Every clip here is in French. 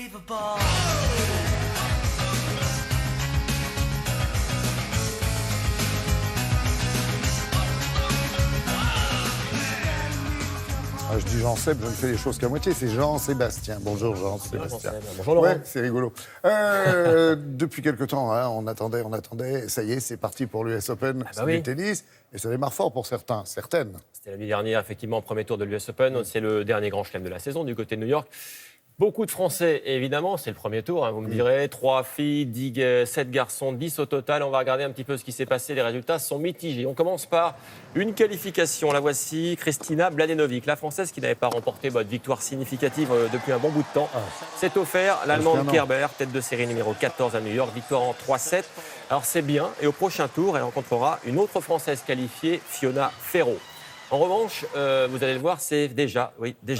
Je dis Jean-Seb, je ne fais les choses qu'à moitié. C'est Jean-Sébastien. Bonjour Jean-Sébastien. Bonjour Laurent. Ouais, c'est rigolo. Depuis quelque temps, hein, on attendait. Ça y est, c'est parti pour l'US Open. C'est du tennis. Et ça démarre fort pour certaines. C'était la nuit dernière, effectivement, premier tour de l'US Open. C'est le dernier grand chelem de la saison du côté de New York. Beaucoup de Français, évidemment, c'est le premier tour, hein, vous me direz. 3 filles, 7 garçons, 10 au total. On va regarder un petit peu ce qui s'est passé. Les résultats sont mitigés. On commence par une qualification. La voici, Kristina Mladenovic, la Française qui n'avait pas remporté de victoire significative depuis un bon bout de temps. C'est offert. L'Allemande Kerber, tête de série numéro 14 à New York, victoire en 3-7. Alors c'est bien. Et au prochain tour, elle rencontrera une autre Française qualifiée, Fiona Ferro. En revanche, vous allez le voir, c'est déjà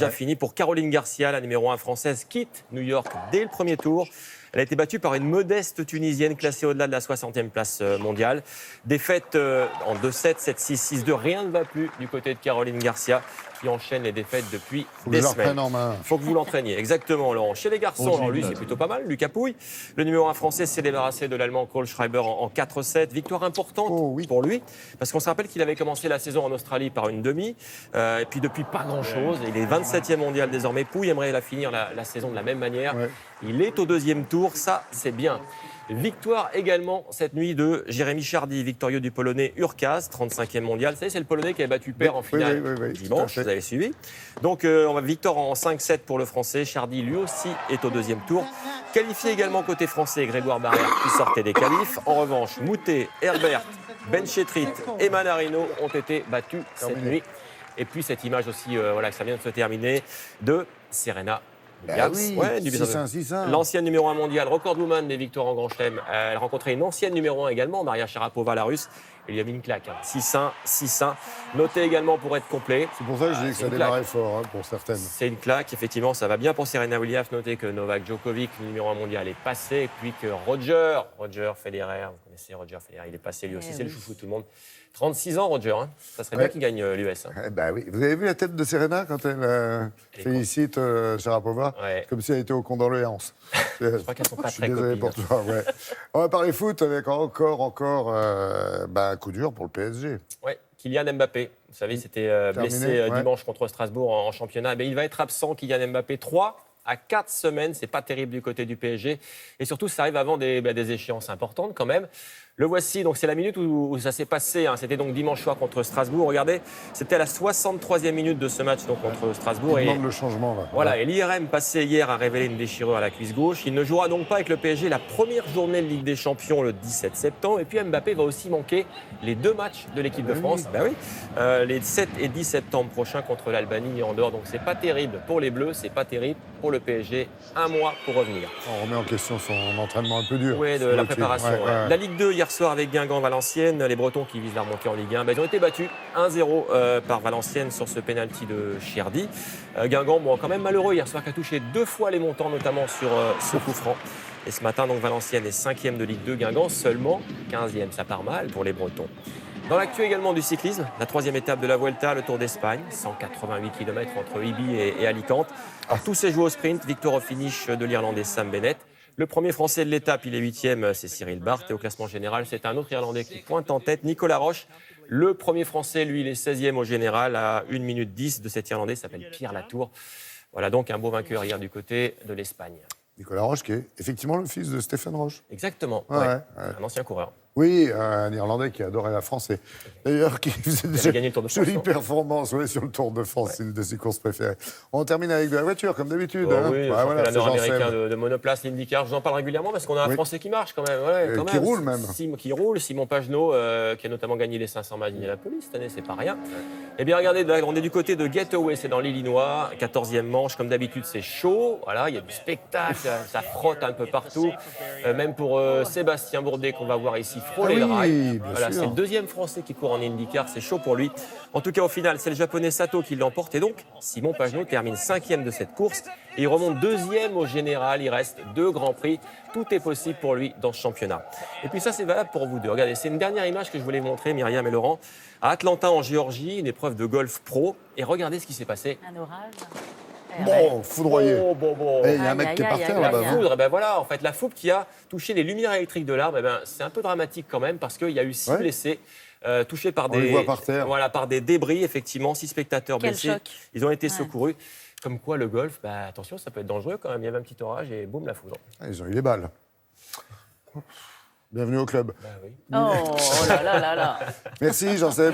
fini pour Caroline Garcia, la numéro 1 française, quitte New York dès le premier tour. Elle a été battue par une modeste Tunisienne classée au-delà de la 60e place mondiale. Défaite en 2-7, 7-6, 6-2. Rien ne va plus du côté de Caroline Garcia qui enchaîne les défaites depuis des semaines. Il faut que vous l'entraîniez. Exactement, Laurent. Chez les garçons, alors lui, c'est plutôt pas mal. Lucas Pouille, le numéro 1 français, s'est débarrassé de l'Allemand Cole Schreiber en 4-7. Victoire importante pour lui, parce qu'on se rappelle qu'il avait commencé la saison en Australie par une demi. Et puis depuis, pas grand-chose. Il est 27e mondial désormais. Pouille aimerait la finir la saison de la même manière. Il est au deuxième tour. Ça, c'est bien. Victoire également cette nuit de Jérémy Chardy, victorieux du Polonais Urkaz, 35e mondial. Vous savez, c'est le Polonais qui a battu Paire en finale dimanche, vous avez suivi. Donc, on va victoire en 5-7 pour le Français. Chardy, lui aussi, est au deuxième tour. Qualifié également côté français, Grégoire Barrère, qui sortait des qualifs. En revanche, Moutet, Herbert, Ben Chetrit et Manarino ont été battus cette nuit. Et puis, cette image aussi, que ça vient de se terminer, de Serena Williams. 6-1. L'ancienne numéro 1 mondiale, recordwoman des victoires en Grand Chelem. Elle rencontrait une ancienne numéro 1 également, Maria Sharapova, la russe. Elle lui a mis une claque. 6-1. Notez également pour être complet. C'est pour ça que je dis que ça démarrait fort pour certaines. C'est une claque, effectivement, ça va bien pour Serena Williams. Notez que Novak Djokovic, numéro 1 mondial, est passé. Et puis que Roger Federer, vous connaissez Roger Federer, il est passé lui aussi, c'est le chouchou de tout le monde. 36 ans, Roger, hein. Ça serait bien qu'il gagne l'US. Hein. Oui. Vous avez vu la tête de Serena quand elle félicite Sharapova, comme si elle était au condoléances. Je crois qu'elles sont pas très copines. Désolé pour toi. On va parler foot avec encore un coup dur pour le PSG. Oui, Kylian Mbappé. Vous savez, il s'était blessé dimanche contre Strasbourg en championnat. Il va être absent, Kylian Mbappé, 3 à 4 semaines. C'est pas terrible du côté du PSG. Et surtout, ça arrive avant des échéances importantes quand même. Le voici, donc c'est la minute où ça s'est passé. Hein. C'était donc dimanche soir contre Strasbourg. Regardez, c'était à la 63e minute de ce match donc, contre Strasbourg. Il demande le changement là. Voilà, et l'IRM passé hier a révélé une déchirure à la cuisse gauche. Il ne jouera donc pas avec le PSG la première journée de Ligue des Champions le 17 septembre. Et puis Mbappé va aussi manquer les 2 matchs de l'équipe de France. Les 7 et 10 septembre prochains contre l'Albanie et Andorre. Donc c'est pas terrible pour les Bleus, c'est pas terrible pour le PSG. 1 mois pour revenir. On remet en question son entraînement un peu dur. Oui, de la préparation. La Ligue 2 hier soir avec Guingamp-Valenciennes, les Bretons qui visent la remontée en Ligue 1, ils ont été battus 1-0 par Valenciennes sur ce pénalty de Cherdy. Guingamp, quand même malheureux hier soir, qui a touché 2 fois les montants, notamment sur ce coup franc. Et ce matin, donc Valenciennes est 5e de Ligue 2, Guingamp seulement 15e. Ça part mal pour les Bretons. Dans l'actu également du cyclisme, la 3e étape de la Vuelta, le Tour d'Espagne, 188 km entre Ibi et Alicante. Alors, tous ces joueurs au sprint, victoire au finish de l'Irlandais Sam Bennett. Le premier Français de l'étape, il est 8e, c'est Cyril Barth. Et au classement général, c'est un autre Irlandais qui pointe en tête, Nicolas Roche. Le premier Français, lui, il est 16e au général, à 1 minute 10 de cet Irlandais, s'appelle Pierre Latour. Voilà donc un beau vainqueur hier du côté de l'Espagne. Nicolas Roche, qui est effectivement le fils de Stéphane Roche. Exactement, un ancien coureur. Oui, un Irlandais qui adorait la France et d'ailleurs qui faisait des jolies performances sur le Tour de France, c'est une de ses courses préférées. On termine avec de la voiture, comme d'habitude. Oui, le nord-américain de monoplace, l'IndyCar, je vous en parle régulièrement parce qu'on a un Français qui marche quand même. Qui roule même. Qui roule, Simon Pagenaud, qui a notamment gagné les 500 miles d'Indianapolis cette année, c'est pas rien. Eh bien, regardez, on est du côté de Gateway, c'est dans l'Illinois, 14e manche, comme d'habitude, c'est chaud. Voilà, il y a du spectacle, ça frotte un peu partout. Même pour Sébastien Bourdet, qu'on va voir ici, frôler le rail. Voilà, c'est le 2e Français qui court en IndyCar, c'est chaud pour lui. En tout cas, au final, c'est le Japonais Sato qui l'emporte. Et donc, Simon Pagenaud termine 5e de cette course. Et il remonte 2e au général. Il reste 2 grands prix. Tout est possible pour lui dans ce championnat. Et puis ça, c'est valable pour vous deux. Regardez, c'est une dernière image que je voulais vous montrer, Myriam et Laurent. À Atlanta, en Géorgie, une épreuve de golf pro. Et regardez ce qui s'est passé. Un orage. Bon, foudroyé. Bon. Et il y a un mec qui est par terre La là-bas. foudre, voilà, en fait, la foudre qui a touché les lumières électriques de l'arbre, c'est un peu dramatique quand même parce qu'il y a eu 6 blessés. Touchés par On les voit par terre. Voilà, par des débris, effectivement, 6 spectateurs blessés. Choc. Ils ont été secourus. Comme quoi, le golf, attention, ça peut être dangereux quand même. Il y avait un petit orage et boum, la foudre. Ils ont eu les balles. Bienvenue au club. Oui. Oh là là là là. Merci, Jean-Seb.